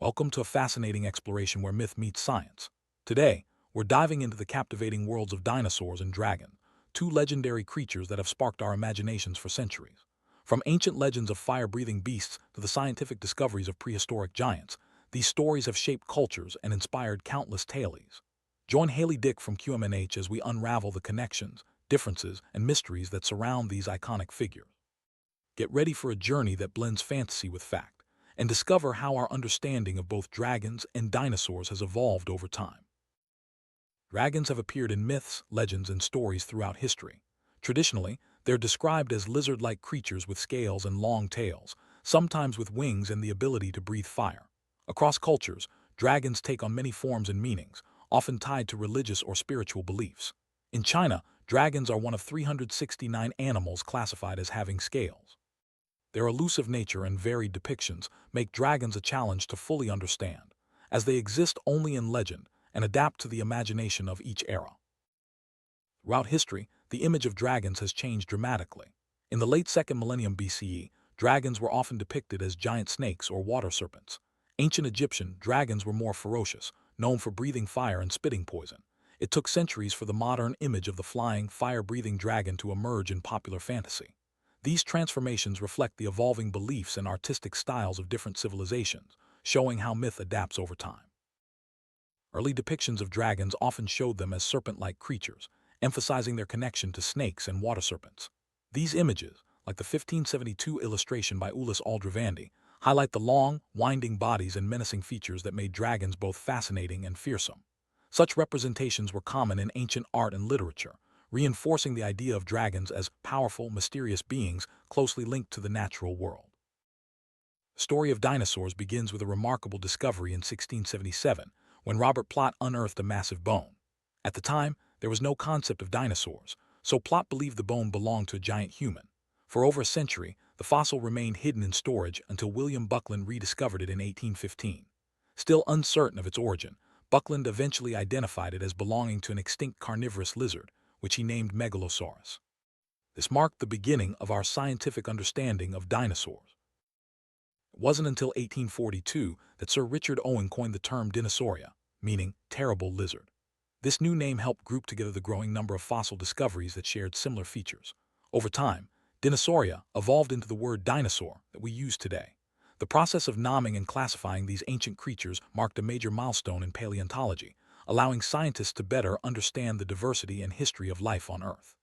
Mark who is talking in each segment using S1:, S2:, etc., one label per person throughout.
S1: Welcome to a fascinating exploration where myth meets science. Today, we're diving into the captivating worlds of dinosaurs and dragons, two legendary creatures that have sparked our imaginations for centuries. From ancient legends of fire-breathing beasts to the scientific discoveries of prehistoric giants, these stories have shaped cultures and inspired countless tales. Join Haley Dick from QMNH as we unravel the connections, differences, and mysteries that surround these iconic figures. Get ready for a journey that blends fantasy with fact, and discover how our understanding of both dragons and dinosaurs has evolved over time. Dragons have appeared in myths, legends, and stories throughout history. Traditionally, they're described as lizard-like creatures with scales and long tails, sometimes with wings and the ability to breathe fire. Across cultures, dragons take on many forms and meanings, often tied to religious or spiritual beliefs. In China, dragons are one of 369 animals classified as having scales. Their elusive nature and varied depictions make dragons a challenge to fully understand, as they exist only in legend and adapt to the imagination of each era. Throughout history, the image of dragons has changed dramatically. In the late 2nd millennium BCE, dragons were often depicted as giant snakes or water serpents. Ancient Egyptian dragons were more ferocious, known for breathing fire and spitting poison. It took centuries for the modern image of the flying, fire-breathing dragon to emerge in popular fantasy. These transformations reflect the evolving beliefs and artistic styles of different civilizations, showing how myth adapts over time. Early depictions of dragons often showed them as serpent-like creatures, emphasizing their connection to snakes and water serpents. These images, like the 1572 illustration by Ulysse Aldrovandi, highlight the long, winding bodies and menacing features that made dragons both fascinating and fearsome. Such representations were common in ancient art and literature, reinforcing the idea of dragons as powerful, mysterious beings closely linked to the natural world. The story of dinosaurs begins with a remarkable discovery in 1677, when Robert Plot unearthed a massive bone. At the time, there was no concept of dinosaurs, so Plot believed the bone belonged to a giant human. For over a century, the fossil remained hidden in storage until William Buckland rediscovered it in 1815. Still uncertain of its origin, Buckland eventually identified it as belonging to an extinct carnivorous lizard, which he named Megalosaurus. This marked the beginning of our scientific understanding of dinosaurs. It wasn't until 1842 that Sir Richard Owen coined the term Dinosauria, meaning terrible lizard. This new name helped group together the growing number of fossil discoveries that shared similar features. Over time, Dinosauria evolved into the word dinosaur that we use today. The process of naming and classifying these ancient creatures marked a major milestone in paleontology, allowing scientists to better understand the diversity and history of life on Earth.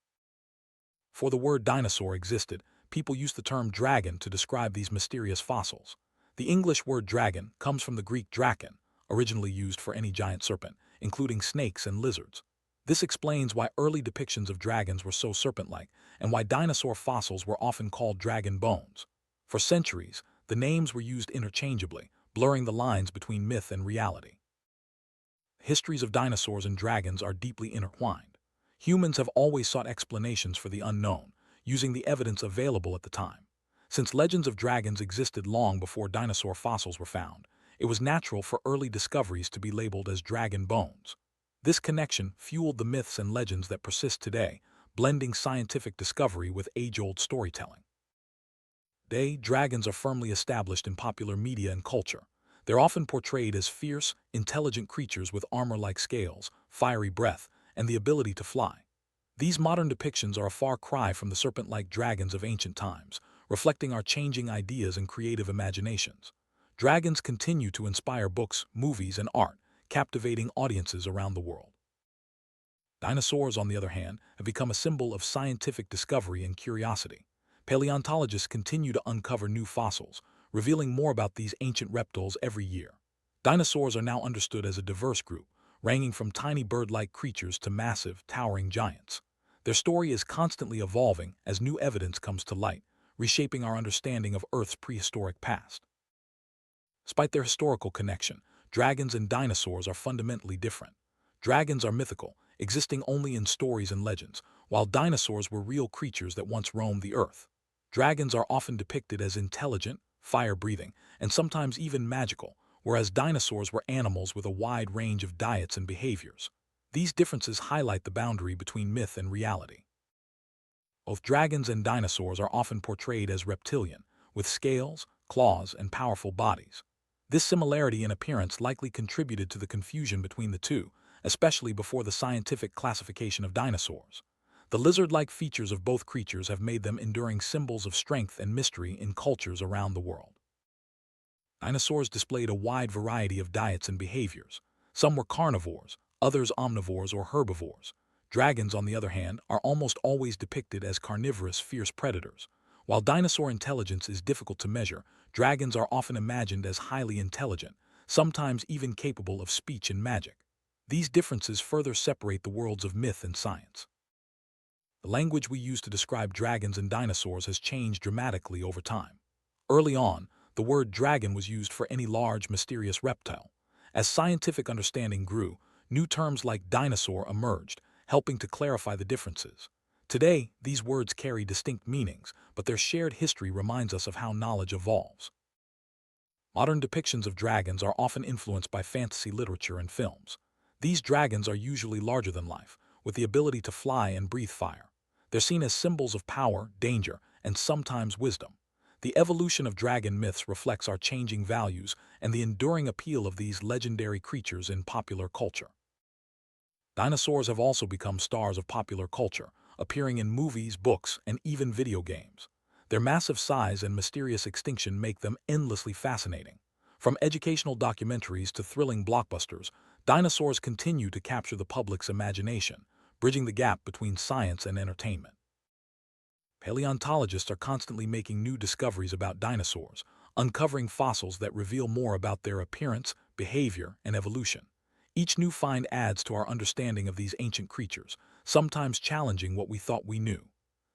S1: Before the word dinosaur existed, people used the term dragon to describe these mysterious fossils. The English word dragon comes from the Greek drakon, originally used for any giant serpent, including snakes and lizards. This explains why early depictions of dragons were so serpent-like, and why dinosaur fossils were often called dragon bones. For centuries, the names were used interchangeably, blurring the lines between myth and reality. Histories of dinosaurs and dragons are deeply intertwined. Humans have always sought explanations for the unknown, using the evidence available at the time. Since legends of dragons existed long before dinosaur fossils were found, it was natural for early discoveries to be labeled as dragon bones. This connection fueled the myths and legends that persist today, blending scientific discovery with age-old storytelling. Today, dragons are firmly established in popular media and culture. They're often portrayed as fierce, intelligent creatures with armor-like scales, fiery breath, and the ability to fly. These modern depictions are a far cry from the serpent-like dragons of ancient times, reflecting our changing ideas and creative imaginations. Dragons continue to inspire books, movies, and art, captivating audiences around the world. Dinosaurs, on the other hand, have become a symbol of scientific discovery and curiosity. Paleontologists continue to uncover new fossils, revealing more about these ancient reptiles every year. Dinosaurs are now understood as a diverse group, ranging from tiny bird-like creatures to massive, towering giants. Their story is constantly evolving as new evidence comes to light, reshaping our understanding of Earth's prehistoric past. Despite their historical connection, dragons and dinosaurs are fundamentally different. Dragons are mythical, existing only in stories and legends, while dinosaurs were real creatures that once roamed the Earth. Dragons are often depicted as intelligent, fire-breathing, and sometimes even magical, whereas dinosaurs were animals with a wide range of diets and behaviors. These differences highlight the boundary between myth and reality. Both dragons and dinosaurs are often portrayed as reptilian, with scales, claws, and powerful bodies. This similarity in appearance likely contributed to the confusion between the two, especially before the scientific classification of dinosaurs. The lizard-like features of both creatures have made them enduring symbols of strength and mystery in cultures around the world. Dinosaurs displayed a wide variety of diets and behaviors. Some were carnivores, others omnivores or herbivores. Dragons, on the other hand, are almost always depicted as carnivorous, fierce predators. While dinosaur intelligence is difficult to measure, dragons are often imagined as highly intelligent, sometimes even capable of speech and magic. These differences further separate the worlds of myth and science. The language we use to describe dragons and dinosaurs has changed dramatically over time. Early on, the word dragon was used for any large, mysterious reptile. As scientific understanding grew, new terms like dinosaur emerged, helping to clarify the differences. Today, these words carry distinct meanings, but their shared history reminds us of how knowledge evolves. Modern depictions of dragons are often influenced by fantasy literature and films. These dragons are usually larger than life, with the ability to fly and breathe fire. They're seen as symbols of power, danger, and sometimes wisdom. The evolution of dragon myths reflects our changing values and the enduring appeal of these legendary creatures in popular culture. Dinosaurs have also become stars of popular culture, appearing in movies, books, and even video games. Their massive size and mysterious extinction make them endlessly fascinating. From educational documentaries to thrilling blockbusters, dinosaurs continue to capture the public's imagination, bridging the gap between science and entertainment. Paleontologists are constantly making new discoveries about dinosaurs, uncovering fossils that reveal more about their appearance, behavior, and evolution. Each new find adds to our understanding of these ancient creatures, sometimes challenging what we thought we knew.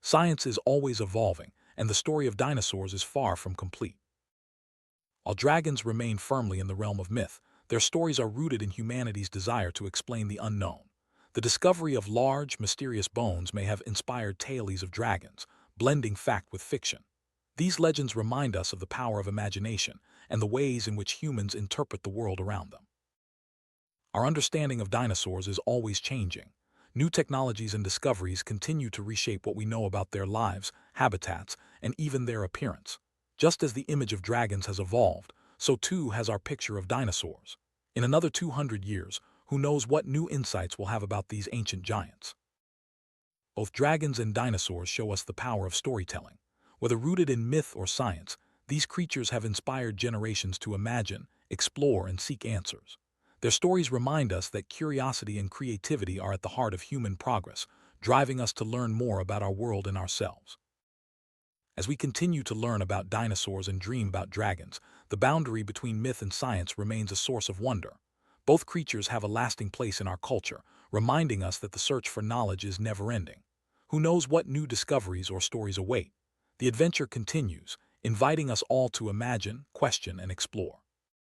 S1: Science is always evolving, and the story of dinosaurs is far from complete. While dragons remain firmly in the realm of myth, their stories are rooted in humanity's desire to explain the unknown. The discovery of large, mysterious bones may have inspired tales of dragons, blending fact with fiction. These legends remind us of the power of imagination and the ways in which humans interpret the world around them. Our understanding of dinosaurs is always changing. New technologies and discoveries continue to reshape what we know about their lives, habitats, and even their appearance. Just as the image of dragons has evolved, so too has our picture of dinosaurs. In another 200 years, who knows what new insights we'll have about these ancient giants. Both dragons and dinosaurs show us the power of storytelling. Whether rooted in myth or science, these creatures have inspired generations to imagine, explore, and seek answers. Their stories remind us that curiosity and creativity are at the heart of human progress, driving us to learn more about our world and ourselves. As we continue to learn about dinosaurs and dream about dragons, the boundary between myth and science remains a source of wonder. Both creatures have a lasting place in our culture, reminding us that the search for knowledge is never-ending. Who knows what new discoveries or stories await? The adventure continues, inviting us all to imagine, question, and explore.